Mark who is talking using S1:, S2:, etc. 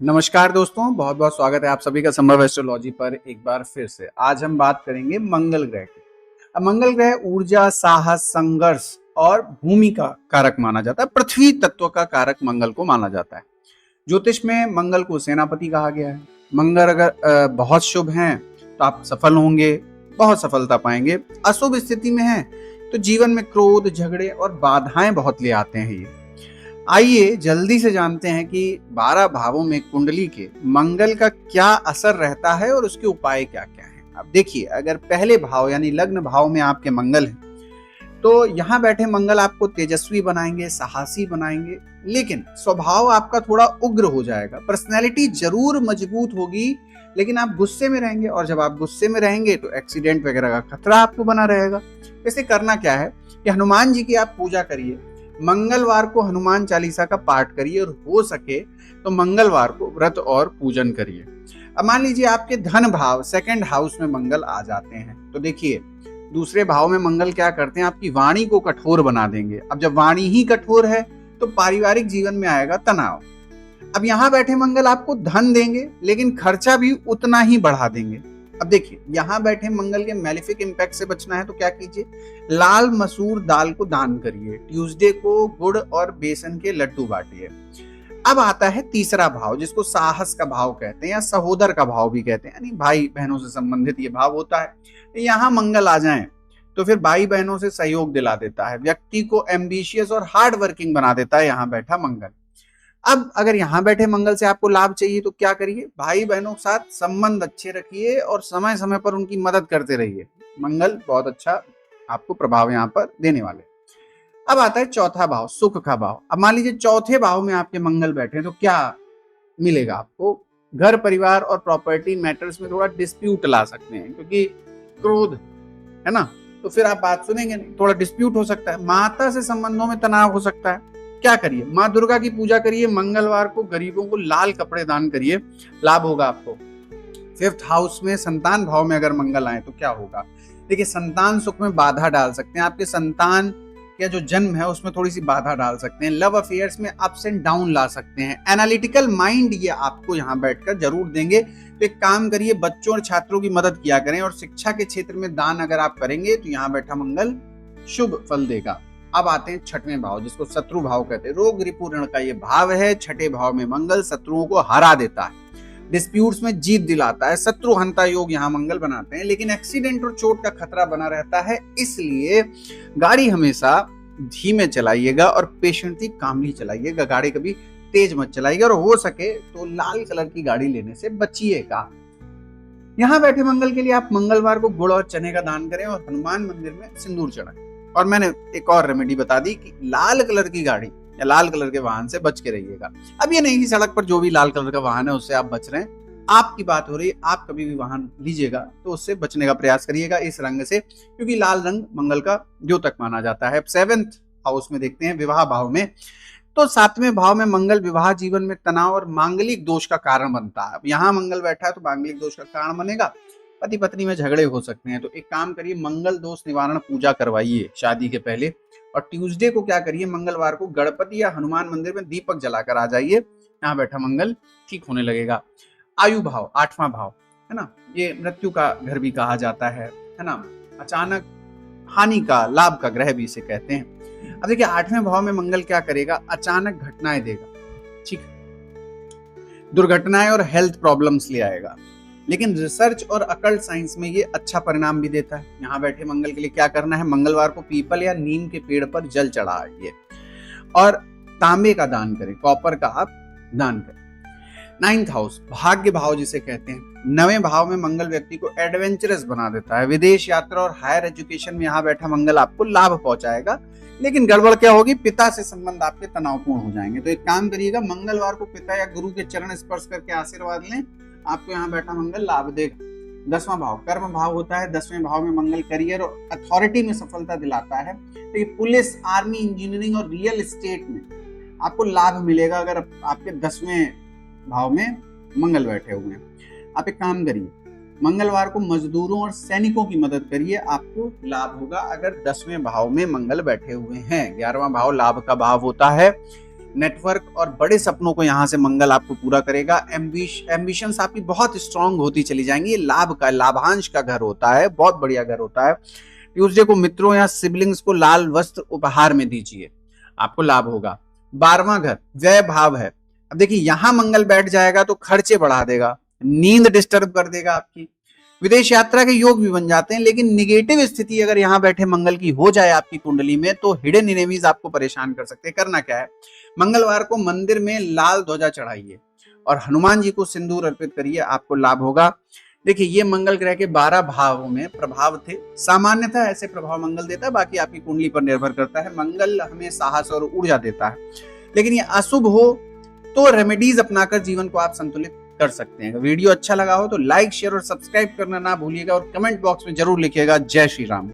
S1: नमस्कार दोस्तों, बहुत बहुत स्वागत है आप सभी का संभव एस्ट्रोलॉजी पर एक बार फिर से। आज हम बात करेंगे मंगल ग्रह की। अब मंगल ग्रह ऊर्जा, साहस, संघर्ष और भूमि का कारक माना जाता है। पृथ्वी तत्व का कारक मंगल को माना जाता है। ज्योतिष में मंगल को सेनापति कहा गया है। मंगल अगर बहुत शुभ हैं तो आप सफल होंगे, बहुत सफलता पाएंगे। अशुभ स्थिति में है तो जीवन में क्रोध, झगड़े और बाधाएं बहुत ले आते हैं ये। आइए जल्दी से जानते हैं कि 12 भावों में कुंडली के मंगल का क्या असर रहता है और उसके उपाय क्या क्या हैं। अब देखिए, अगर पहले भाव यानी लग्न भाव में आपके मंगल हैं तो यहाँ बैठे मंगल आपको तेजस्वी बनाएंगे, साहसी बनाएंगे, लेकिन स्वभाव आपका थोड़ा उग्र हो जाएगा। पर्सनैलिटी जरूर मजबूत होगी, लेकिन आप गुस्से में रहेंगे, और जब आप गुस्से में रहेंगे तो एक्सीडेंट वगैरह का खतरा आपको बना रहेगा। इसे करना क्या है कि हनुमान जी की आप पूजा करिए। मंगलवार को हनुमान चालीसा का पाठ करिए और हो सके तो मंगलवार को व्रत और पूजन करिए। अब मान लीजिए आपके धन भाव सेकंड हाउस में मंगल आ जाते हैं तो देखिए, दूसरे भाव में मंगल क्या करते हैं, आपकी वाणी को कठोर बना देंगे। अब जब वाणी ही कठोर है तो पारिवारिक जीवन में आएगा तनाव। अब यहाँ बैठे मंगल आपको धन देंगे, लेकिन खर्चा भी उतना ही बढ़ा देंगे। अब देखिए, यहाँ बैठे मंगल के मैलिफिक इंपैक्ट से बचना है तो क्या कीजिए, लाल मसूर दाल को दान करिए। ट्यूसडे को गुड़ और बेसन के लड्डू बांटिए। अब आता है तीसरा भाव, जिसको साहस का भाव कहते हैं या सहोदर का भाव भी कहते हैं, यानी भाई बहनों से संबंधित ये भाव होता है। यहाँ मंगल आ जाए तो फिर भाई बहनों से सहयोग दिला देता है, व्यक्ति को एम्बिशियस और हार्ड वर्किंग बना देता है यहाँ बैठा मंगल। अब अगर यहाँ बैठे मंगल से आपको लाभ चाहिए तो क्या करिए, भाई बहनों के साथ संबंध अच्छे रखिए और समय समय पर उनकी मदद करते रहिए। मंगल बहुत अच्छा आपको प्रभाव यहाँ पर देने वाले। अब आता है चौथा भाव, सुख का भाव। अब मान लीजिए चौथे भाव में आपके मंगल बैठे तो क्या मिलेगा आपको, घर परिवार और प्रॉपर्टी मैटर्स में थोड़ा डिस्प्यूट ला सकते हैं, क्योंकि क्रोध है ना, तो फिर आप बात सुनेंगे नहीं, थोड़ा डिस्प्यूट हो सकता है। माता से संबंधों में तनाव हो सकता है। क्या करिए, माँ दुर्गा की पूजा करिए, मंगलवार को गरीबों को लाल कपड़े दान करिए, लाभ होगा आपको। फिफ्थ हाउस में संतान भाव में अगर मंगल आए तो क्या होगा, देखिए संतान सुख में बाधा डाल सकते हैं, आपके संतान का जो जन्म है उसमें थोड़ी सी बाधा डाल सकते हैं, लव अफेयर्स में अप्स एंड डाउन ला सकते हैं। एनालिटिकल माइंड ये आपको यहाँ बैठकर जरूर देंगे। तो एक काम करिए, बच्चों और छात्रों की मदद किया करें, और शिक्षा के क्षेत्र में दान अगर आप करेंगे तो यहाँ बैठा मंगल शुभ फल देगा। अब आते हैं छठवें भाव, जिसको शत्रु भाव कहते हैं। रोग रिपुण का ये भाव है। छठे भाव में मंगल शत्रुओं को हरा देता है, डिस्प्यूट्स में जीत दिलाता है, शत्रु हंता योग यहाँ मंगल बनाते हैं, लेकिन एक्सीडेंट और चोट का खतरा बना रहता है। इसलिए गाड़ी हमेशा धीमे चलाइएगा और पेशेंटली कामली चलाइएगा, गाड़ी कभी तेज मत चलाइएगा, और हो सके तो लाल कलर की गाड़ी लेने से बचिएगा। यहाँ बैठे मंगल के लिए आप मंगलवार को गुड़ और चने का दान करें और हनुमान मंदिर में सिंदूर चढ़ाएं। और मैंने एक और रेमेडी बता दी कि लाल कलर की गाड़ी या लाल कलर के वाहन से बच के रहिएगा। अब ये नहीं कि सड़क पर जो भी लाल कलर का वाहन है उससे आप बच रहे हैं, आपकी बात हो रही है, आप कभी भी वाहन लीजिएगा तो उससे बचने का प्रयास करिएगा इस रंग से, क्योंकि लाल रंग मंगल का द्योतक माना जाता है। सेवेंथ हाउस में देखते हैं विवाह भाव में, तो सातवें भाव में मंगल विवाह जीवन में तनाव और मांगलिक दोष का कारण बनता है। अब यहाँ मंगल बैठा है तो मांगलिक दोष का कारण बनेगा, पति पत्नी में झगड़े हो सकते हैं। तो एक काम करिए, मंगल दोष निवारण पूजा करवाइए शादी के पहले, और ट्यूसडे को क्या करिए, मंगलवार को गणपति या हनुमान मंदिर में दीपक जलाकर आ जाइए, यहाँ बैठा मंगल ठीक होने लगेगा। आयु भाव, आठवां भाव है ना, ये मृत्यु का घर भी कहा जाता है ना, अचानक हानि का, लाभ का ग्रह भी इसे कहते हैं। अब देखिए, आठवें भाव में मंगल क्या करेगा, अचानक घटनाएं देगा, ठीक, दुर्घटनाएं और हेल्थ प्रॉब्लम्स ले आएगा, लेकिन रिसर्च और अकल्ट साइंस में ये अच्छा परिणाम भी देता है। यहाँ बैठे मंगल के लिए क्या करना है, मंगलवार को पीपल या नीम के पेड़ पर जल चढ़ाइए और तांबे का दान करें, कॉपर का आप दान करें। नाइन्थ हाउस, भाग्य भाव जिसे कहते हैं। नवें भाव में मंगल व्यक्ति को एडवेंचरस बना देता है। विदेश यात्रा और हायर एजुकेशन में यहाँ बैठा मंगल आपको लाभ पहुंचाएगा, लेकिन गड़बड़ क्या होगी, पिता से संबंध आपके तनावपूर्ण हो जाएंगे। तो एक काम करिएगा, मंगलवार को पिता या गुरु के चरण स्पर्श करके आशीर्वाद लें, आपको यहाँ बैठा मंगल लाभ देगा। 10वां भाव कर्म भाव होता है। 10वें भाव में मंगल करियर और अथॉरिटी में सफलता दिलाता है। तो ये पुलिस, आर्मी, इंजीनियरिंग और रियल एस्टेट में आपको लाभ मिलेगा अगर आपके 10वें भाव में मंगल बैठे हुए हैं। आप एक काम करिए, मंगलवार को मजदूरों और सैनिकों की मदद करिए, आपको लाभ होगा अगर 10वें भाव में मंगल बैठे हुए हैं। 11वां भाव लाभ का भाव होता है। नेटवर्क और बड़े सपनों को यहाँ से मंगल आपको पूरा करेगा। एम्बिशंस आपकी बहुत स्ट्रांग होती चली जाएंगी। लाभांश का घर होता है, बहुत बढ़िया घर होता है। ट्यूसडे को मित्रों या सिबलिंग्स को लाल वस्त्र उपहार में दीजिए, आपको लाभ होगा। 12वां घर व्यय भाव है। अब देखिए यहां मंगल बैठ जाएगा तो खर्चे बढ़ा देगा, नींद डिस्टर्ब कर देगा आपकी, विदेश यात्रा के योग भी बन जाते हैं। लेकिन निगेटिव स्थिति अगर यहाँ बैठे मंगल की हो जाए आपकी कुंडली में तो हिडन एनिमीज आपको परेशान कर सकते हैं। करना क्या है, मंगलवार को मंदिर में लाल ध्वजा चढ़ाइए और हनुमान जी को सिंदूर अर्पित करिए, आपको लाभ होगा। देखिए ये मंगल ग्रह के 12 भावों में प्रभाव थे। सामान्यतः ऐसे प्रभाव मंगल देता है, बाकी आपकी कुंडली पर निर्भर करता है। मंगल हमें साहस और ऊर्जा देता है, लेकिन ये अशुभ हो तो रेमेडीज अपनाकर जीवन को आप संतुलित कर सकते हैं। वीडियो अच्छा लगा हो तो लाइक, शेयर और सब्सक्राइब करना ना भूलिएगा और कमेंट बॉक्स में जरूर लिखिएगा जय श्री राम।